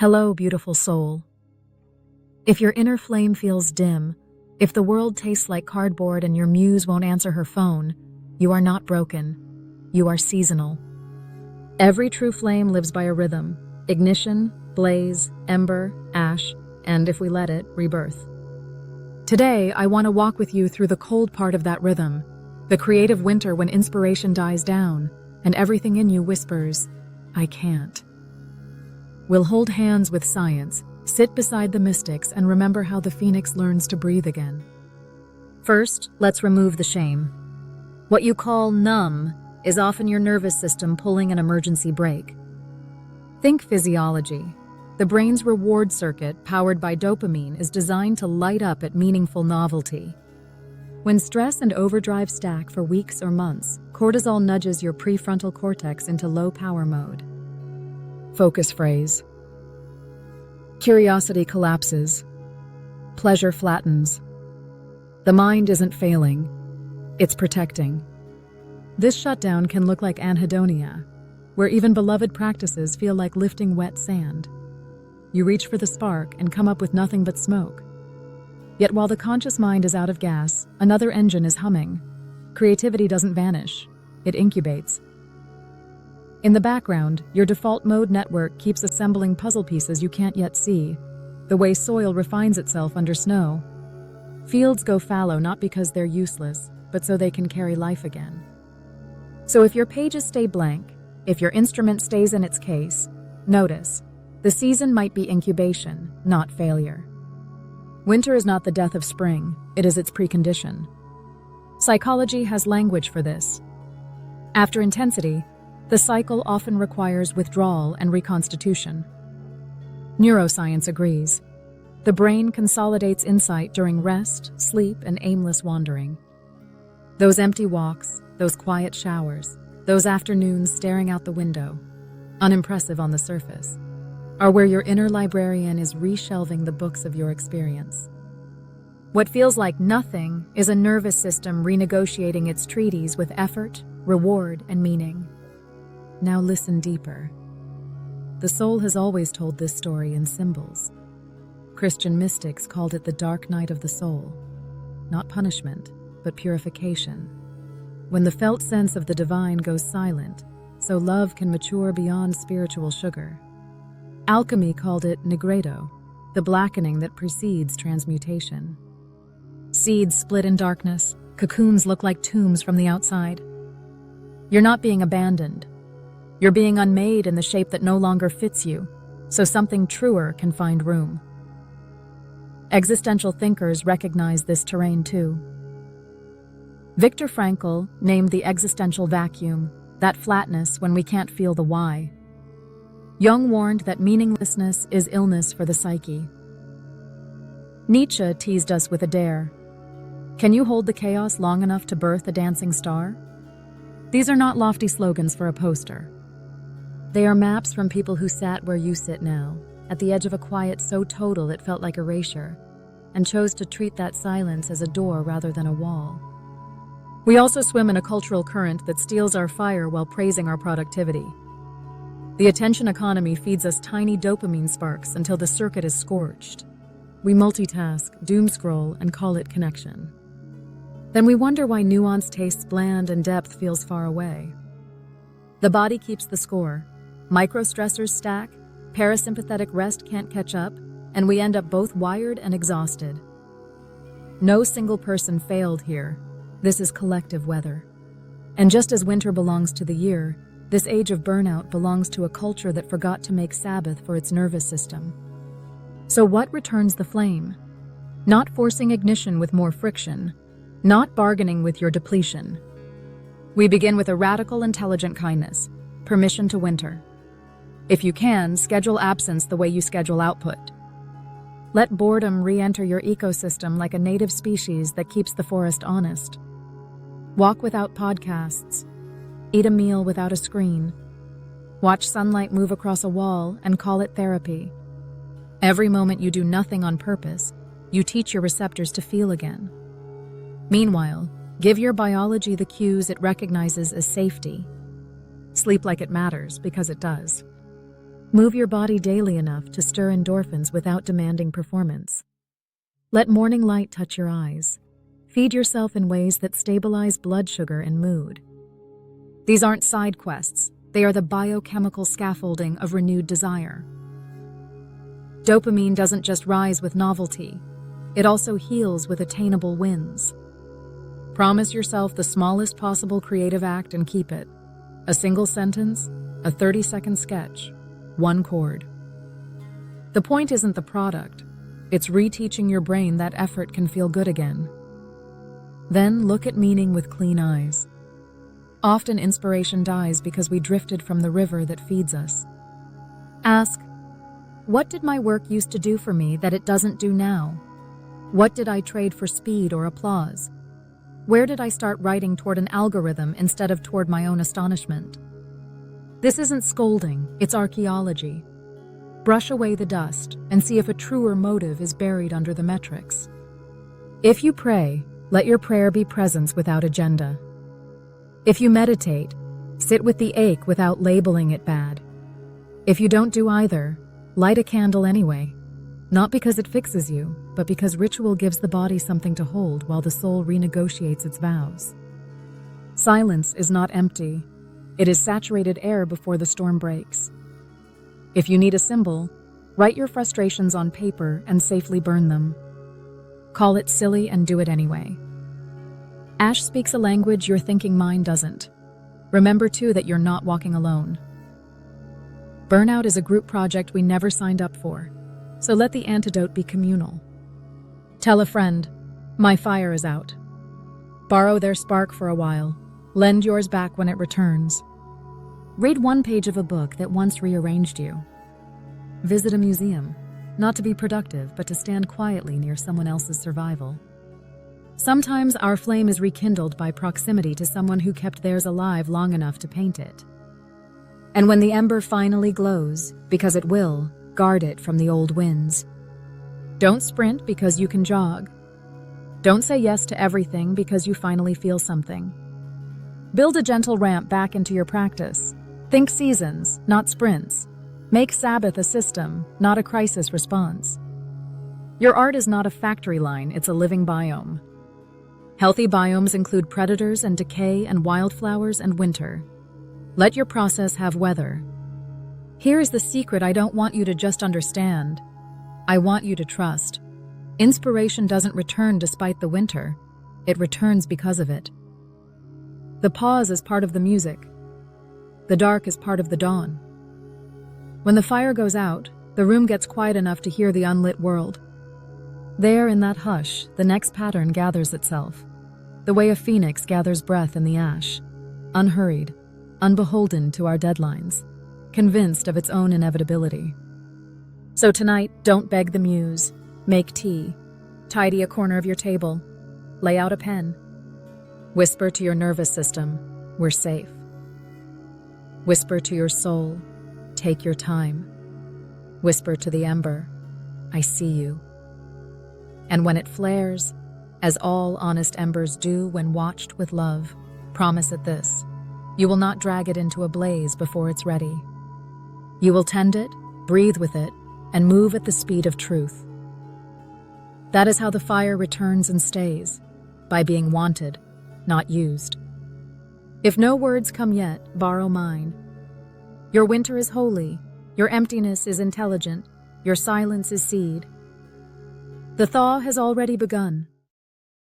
Hello, beautiful soul. If your inner flame feels dim, if the world tastes like cardboard and your muse won't answer her phone, you are not broken. You are seasonal. Every true flame lives by a rhythm: ignition, blaze, ember, ash, and if we let it, rebirth. Today, I want to walk with you through the cold part of that rhythm, the creative winter when inspiration dies down and everything in you whispers, I can't. We'll hold hands with science, sit beside the mystics, and remember how the phoenix learns to breathe again. First, let's remove the shame. What you call numb is often your nervous system pulling an emergency brake. Think physiology. The brain's reward circuit, powered by dopamine, is designed to light up at meaningful novelty. When stress and overdrive stack for weeks or months, cortisol nudges your prefrontal cortex into low power mode. Focus phrase. Curiosity collapses. Pleasure flattens. The mind isn't failing, it's protecting. This shutdown can look like anhedonia, where even beloved practices feel like lifting wet sand. You reach for the spark and come up with nothing but smoke. Yet while the conscious mind is out of gas, another engine is humming. Creativity doesn't vanish, it incubates. In the background, your default mode network keeps assembling puzzle pieces you can't yet see, the way soil refines itself under snow. Fields go fallow not because they're useless, but so they can carry life again. So if your pages stay blank, if your instrument stays in its case, notice, the season might be incubation, not failure. Winter is not the death of spring, it is its precondition. Psychology has language for this. After intensity, the cycle often requires withdrawal and reconstitution. Neuroscience agrees. The brain consolidates insight during rest, sleep, and aimless wandering. Those empty walks, those quiet showers, those afternoons staring out the window, unimpressive on the surface, are where your inner librarian is reshelving the books of your experience. What feels like nothing is a nervous system renegotiating its treaties with effort, reward, and meaning. Now listen deeper. The soul has always told this story in symbols. Christian mystics called it the dark night of the soul. Not punishment, but purification. When the felt sense of the divine goes silent, so love can mature beyond spiritual sugar. Alchemy called it nigredo, the blackening that precedes transmutation. Seeds split in darkness, cocoons look like tombs from the outside. You're not being abandoned. You're being unmade in the shape that no longer fits you, so something truer can find room. Existential thinkers recognize this terrain too. Viktor Frankl named the existential vacuum, that flatness when we can't feel the why. Jung warned that meaninglessness is illness for the psyche. Nietzsche teased us with a dare. Can you hold the chaos long enough to birth a dancing star? These are not lofty slogans for a poster. They are maps from people who sat where you sit now, at the edge of a quiet so total it felt like erasure, and chose to treat that silence as a door rather than a wall. We also swim in a cultural current that steals our fire while praising our productivity. The attention economy feeds us tiny dopamine sparks until the circuit is scorched. We multitask, doom scroll, and call it connection. Then we wonder why nuance tastes bland and depth feels far away. The body keeps the score. Micro-stressors stack, parasympathetic rest can't catch up, and we end up both wired and exhausted. No single person failed here. This is collective weather. And just as winter belongs to the year, this age of burnout belongs to a culture that forgot to make Sabbath for its nervous system. So what returns the flame? Not forcing ignition with more friction, not bargaining with your depletion. We begin with a radical, intelligent kindness, permission to winter. If you can, schedule absence the way you schedule output. Let boredom re-enter your ecosystem like a native species that keeps the forest honest. Walk without podcasts. Eat a meal without a screen. Watch sunlight move across a wall and call it therapy. Every moment you do nothing on purpose, you teach your receptors to feel again. Meanwhile, give your biology the cues it recognizes as safety. Sleep like it matters, because it does. Move your body daily enough to stir endorphins without demanding performance. Let morning light touch your eyes. Feed yourself in ways that stabilize blood sugar and mood. These aren't side quests. They are the biochemical scaffolding of renewed desire. Dopamine doesn't just rise with novelty. It also heals with attainable wins. Promise yourself the smallest possible creative act and keep it. A single sentence, a 30-second sketch, one chord. The point isn't the product. It's reteaching your brain that effort can feel good again. Then look at meaning with clean eyes. Often inspiration dies because we drifted from the river that feeds us. Ask, what did my work used to do for me that it doesn't do now? What did I trade for speed or applause? Where did I start writing toward an algorithm instead of toward my own astonishment? This isn't scolding, it's archaeology. Brush away the dust and see if a truer motive is buried under the metrics. If you pray, let your prayer be presence without agenda. If you meditate, sit with the ache without labeling it bad. If you don't do either, light a candle anyway. Not because it fixes you, but because ritual gives the body something to hold while the soul renegotiates its vows. Silence is not empty. It is saturated air before the storm breaks. If you need a symbol, write your frustrations on paper and safely burn them. Call it silly and do it anyway. Ash speaks a language your thinking mind doesn't. Remember, too, that you're not walking alone. Burnout is a group project we never signed up for, so let the antidote be communal. Tell a friend, my fire is out. Borrow their spark for a while. Lend yours back when it returns. Read one page of a book that once rearranged you. Visit a museum, not to be productive, but to stand quietly near someone else's survival. Sometimes our flame is rekindled by proximity to someone who kept theirs alive long enough to paint it. And when the ember finally glows, because it will, guard it from the old winds. Don't sprint because you can jog. Don't say yes to everything because you finally feel something. Build a gentle ramp back into your practice. Think seasons, not sprints. Make Sabbath a system, not a crisis response. Your art is not a factory line, it's a living biome. Healthy biomes include predators and decay and wildflowers and winter. Let your process have weather. Here is the secret I don't want you to just understand. I want you to trust. Inspiration doesn't return despite the winter. It returns because of it. The pause is part of the music. The dark is part of the dawn. When the fire goes out, the room gets quiet enough to hear the unlit world. There, in that hush, the next pattern gathers itself. The way a phoenix gathers breath in the ash. Unhurried, unbeholden to our deadlines. Convinced of its own inevitability. So tonight, don't beg the muse. Make tea. Tidy a corner of your table. Lay out a pen. Whisper to your nervous system, we're safe. Whisper to your soul, take your time. Whisper to the ember, I see you. And when it flares, as all honest embers do when watched with love, promise it this: you will not drag it into a blaze before it's ready. You will tend it, breathe with it, and move at the speed of truth. That is how the fire returns and stays, by being wanted, not used. If no words come yet, borrow mine. Your winter is holy, your emptiness is intelligent, your silence is seed. The thaw has already begun.